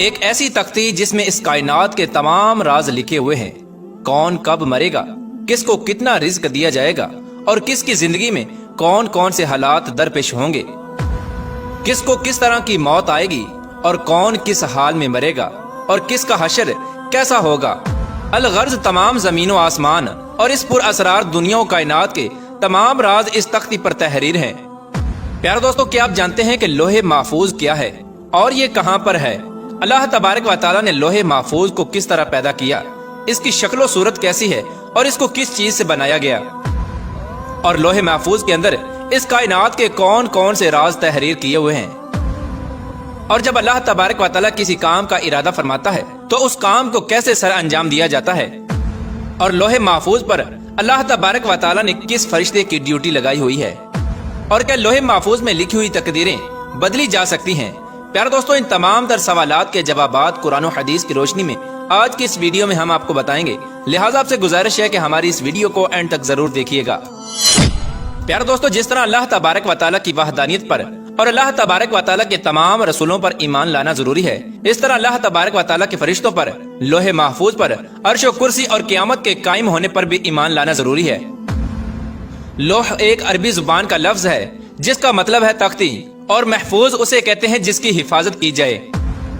ایک ایسی تختی جس میں اس کائنات کے تمام راز لکھے ہوئے ہیں۔ کون کب مرے گا، کس کو کتنا رزق دیا جائے گا، اور کس کی زندگی میں کون کون سے حالات درپیش ہوں گے، کس کو کس طرح کی موت آئے گی، اور کون کس حال میں مرے گا، اور کس کا حشر کیسا ہوگا۔ الغرض تمام زمین و آسمان اور اس پر اسرار دنیا و کائنات کے تمام راز اس تختی پر تحریر ہیں۔ پیارے دوستو، کیا آپ جانتے ہیں کہ لوح محفوظ کیا ہے اور یہ کہاں پر ہے؟ اللہ تبارک و تعالیٰ نے لوح محفوظ کو کس طرح پیدا کیا، اس کی شکل و صورت کیسی ہے، اور اس کو کس چیز سے بنایا گیا، اور لوح محفوظ کے اندر اس کائنات کے کون کون سے راز تحریر کیے ہوئے ہیں۔ اور جب اللہ تبارک و تعالیٰ کسی کام کا ارادہ فرماتا ہے تو اس کام کو کیسے سر انجام دیا جاتا ہے، اور لوح محفوظ پر اللہ تبارک و تعالیٰ نے کس فرشتے کی ڈیوٹی لگائی ہوئی ہے، اور کیا لوح محفوظ میں لکھی ہوئی تقدیریں بدلی جا سکتی ہیں؟ پیارے دوستو، ان تمام تر سوالات کے جوابات قرآن و حدیث کی روشنی میں آج کی اس ویڈیو میں ہم آپ کو بتائیں گے، لہٰذا آپ سے گزارش ہے کہ ہماری اس ویڈیو کو اینڈ تک ضرور دیکھیے گا۔ پیارے دوستو، جس طرح اللہ تبارک و تعالیٰ کی وحدانیت پر اور اللہ تبارک و تعالیٰ کے تمام رسولوں پر ایمان لانا ضروری ہے، اس طرح اللہ تبارک و تعالیٰ کے فرشتوں پر، لوح محفوظ پر، عرش و کرسی اور قیامت کے قائم ہونے پر بھی ایمان لانا ضروری ہے۔ لوح ایک عربی زبان کا لفظ ہے جس کا مطلب ہے تختی، اور محفوظ اسے کہتے ہیں جس کی حفاظت کی جائے۔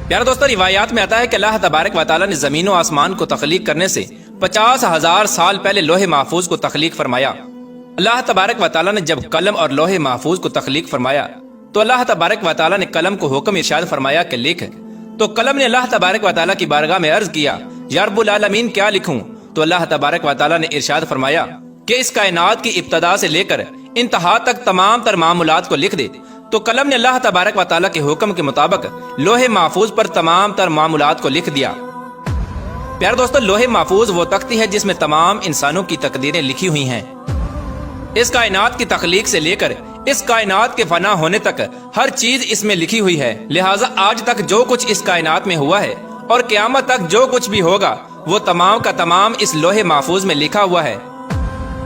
پیارے دوستو، روایات میں آتا ہے کہ اللہ تبارک و تعالیٰ نے زمین و آسمان کو تخلیق کرنے سے 50,000 سال پہلے لوح محفوظ کو تخلیق فرمایا۔ اللہ تبارک و تعالیٰ نے جب قلم اور لوح محفوظ کو تخلیق فرمایا تو اللہ تبارک و تعالیٰ نے قلم کو حکم ارشاد فرمایا کہ لکھ، تو قلم نے اللہ تبارک و تعالیٰ کی بارگاہ میں عرض کیا، یا رب العالمین کیا لکھوں؟ تو اللہ تبارک و تعالیٰ نے ارشاد فرمایا کہ اس کائنات کی ابتدا سے لے کر انتہا تک تمام تر معمولات کو لکھ دے۔ تو قلم نے اللہ تبارک و تعالیٰ کے حکم کے مطابق لوح محفوظ پر تمام تر معمولات کو لکھ دیا۔ پیارے دوستو، لوح محفوظ وہ تختی ہے جس میں تمام انسانوں کی تقدیریں لکھی ہوئی ہیں۔ اس کائنات کی تخلیق سے لے کر اس کائنات کے فنا ہونے تک ہر چیز اس میں لکھی ہوئی ہے، لہٰذا آج تک جو کچھ اس کائنات میں ہوا ہے اور قیامت تک جو کچھ بھی ہوگا وہ تمام کا تمام اس لوح محفوظ میں لکھا ہوا ہے۔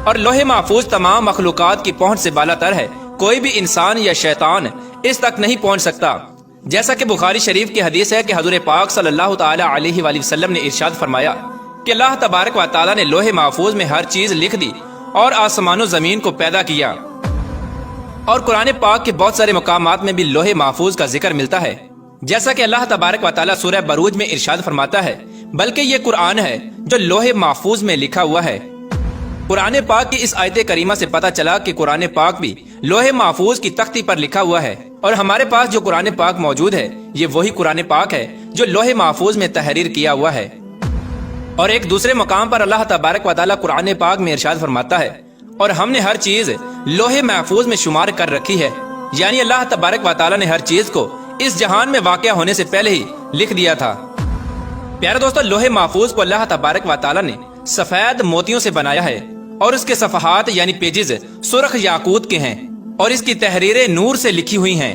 اور لوح محفوظ تمام مخلوقات کی پہنچ سے بالا تر ہے، کوئی بھی انسان یا شیطان اس تک نہیں پہنچ سکتا۔ جیسا کہ بخاری شریف کی حدیث ہے کہ حضور پاک صلی اللہ تعالی علیہ وآلہ وسلم نے ارشاد فرمایا کہ اللہ تبارک و تعالیٰ نے لوح محفوظ میں ہر چیز لکھ دی اور آسمان و زمین کو پیدا کیا۔ اور قرآن پاک کے بہت سارے مقامات میں بھی لوح محفوظ کا ذکر ملتا ہے، جیسا کہ اللہ تبارک و تعالیٰ سورہ بروج میں ارشاد فرماتا ہے، بلکہ یہ قرآن ہے جو لوح محفوظ میں لکھا ہوا ہے۔ قرآن پاک کی اس آیت کریمہ سے پتہ چلا کہ قرآن پاک بھی لوح محفوظ کی تختی پر لکھا ہوا ہے، اور ہمارے پاس جو قرآن پاک موجود ہے یہ وہی قرآن پاک ہے جو لوح محفوظ میں تحریر کیا ہوا ہے۔ اور ایک دوسرے مقام پر اللہ تبارک و تعالیٰ قرآن پاک میں ارشاد فرماتا ہے، اور ہم نے ہر چیز لوح محفوظ میں شمار کر رکھی ہے، یعنی اللہ تبارک و تعالیٰ نے ہر چیز کو اس جہان میں واقع ہونے سے پہلے ہی لکھ دیا تھا۔ پیارے دوستو، لوح محفوظ کو اللہ تبارک و تعالیٰ نے سفید موتیوں سے بنایا ہے، اور اس کے صفحات یعنی پیجز سرخ یاقوت کے ہیں، اور اس کی تحریریں نور سے لکھی ہوئی ہیں۔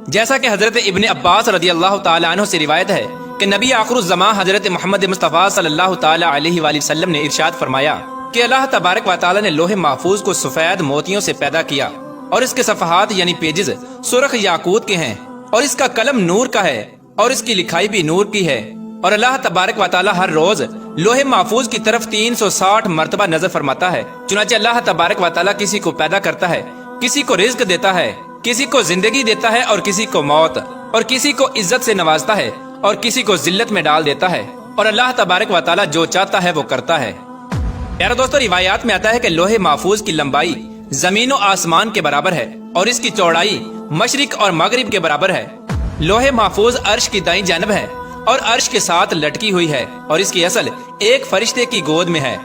جیسا کہ حضرت ابن عباس رضی اللہ تعالیٰ عنہ سے روایت ہے کہ نبی آخر الزمان حضرت محمد مصطفیٰ صلی اللہ تعالیٰ علیہ وآلہ وسلم نے ارشاد فرمایا کہ اللہ تبارک و تعالیٰ نے لوح محفوظ کو سفید موتیوں سے پیدا کیا، اور اس کے صفحات یعنی پیجز سرخ یاقوت کے ہیں، اور اس کا قلم نور کا ہے، اور اس کی لکھائی بھی نور کی ہے۔ اور اللہ تبارک و تعالیٰ ہر روز لوح محفوظ کی طرف 360 مرتبہ نظر فرماتا ہے۔ چنانچہ اللہ تبارک و تعالیٰ کسی کو پیدا کرتا ہے، کسی کو رزق دیتا ہے، کسی کو زندگی دیتا ہے اور کسی کو موت، اور کسی کو عزت سے نوازتا ہے اور کسی کو ذلت میں ڈال دیتا ہے، اور اللہ تبارک و تعالیٰ جو چاہتا ہے وہ کرتا ہے۔ پیارے دوستو، روایات میں آتا ہے کہ لوح محفوظ کی لمبائی زمین و آسمان کے برابر ہے، اور اس کی چوڑائی مشرق اور مغرب کے برابر ہے۔ لوح محفوظ عرش کی دائیں جانب ہے اور عرش کے ساتھ لٹکی ہوئی ہے، اور اس کی اصل ایک فرشتے کی گود میں ہے۔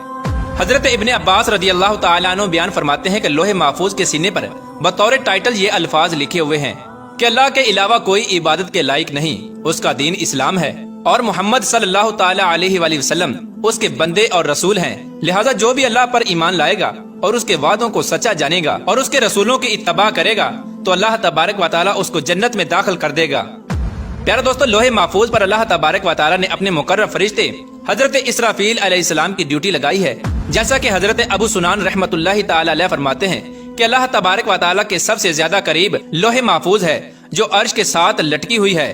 حضرت ابن عباس رضی اللہ تعالیٰ عنہ بیان فرماتے ہیں کہ لوح محفوظ کے سینے پر بطور ٹائٹل یہ الفاظ لکھے ہوئے ہیں کہ اللہ کے علاوہ کوئی عبادت کے لائق نہیں، اس کا دین اسلام ہے، اور محمد صلی اللہ تعالیٰ علیہ وآلہ وسلم اس کے بندے اور رسول ہیں، لہٰذا جو بھی اللہ پر ایمان لائے گا اور اس کے وعدوں کو سچا جانے گا اور اس کے رسولوں کی اتباع کرے گا تو اللہ تبارک و تعالیٰ اس کو جنت میں داخل کر دے گا۔ پیارے دوستو، لوح محفوظ پر اللہ تبارک و تعالیٰ نے اپنے مقرر فرشتے حضرت اسرافیل علیہ السلام کی ڈیوٹی لگائی ہے، جیسا کہ حضرت ابو سنان رحمۃ اللہ تعالی علیہ فرماتے ہیں کہ اللہ تبارک و تعالیٰ کے سب سے زیادہ قریب لوح محفوظ ہے جو عرش کے ساتھ لٹکی ہوئی ہے،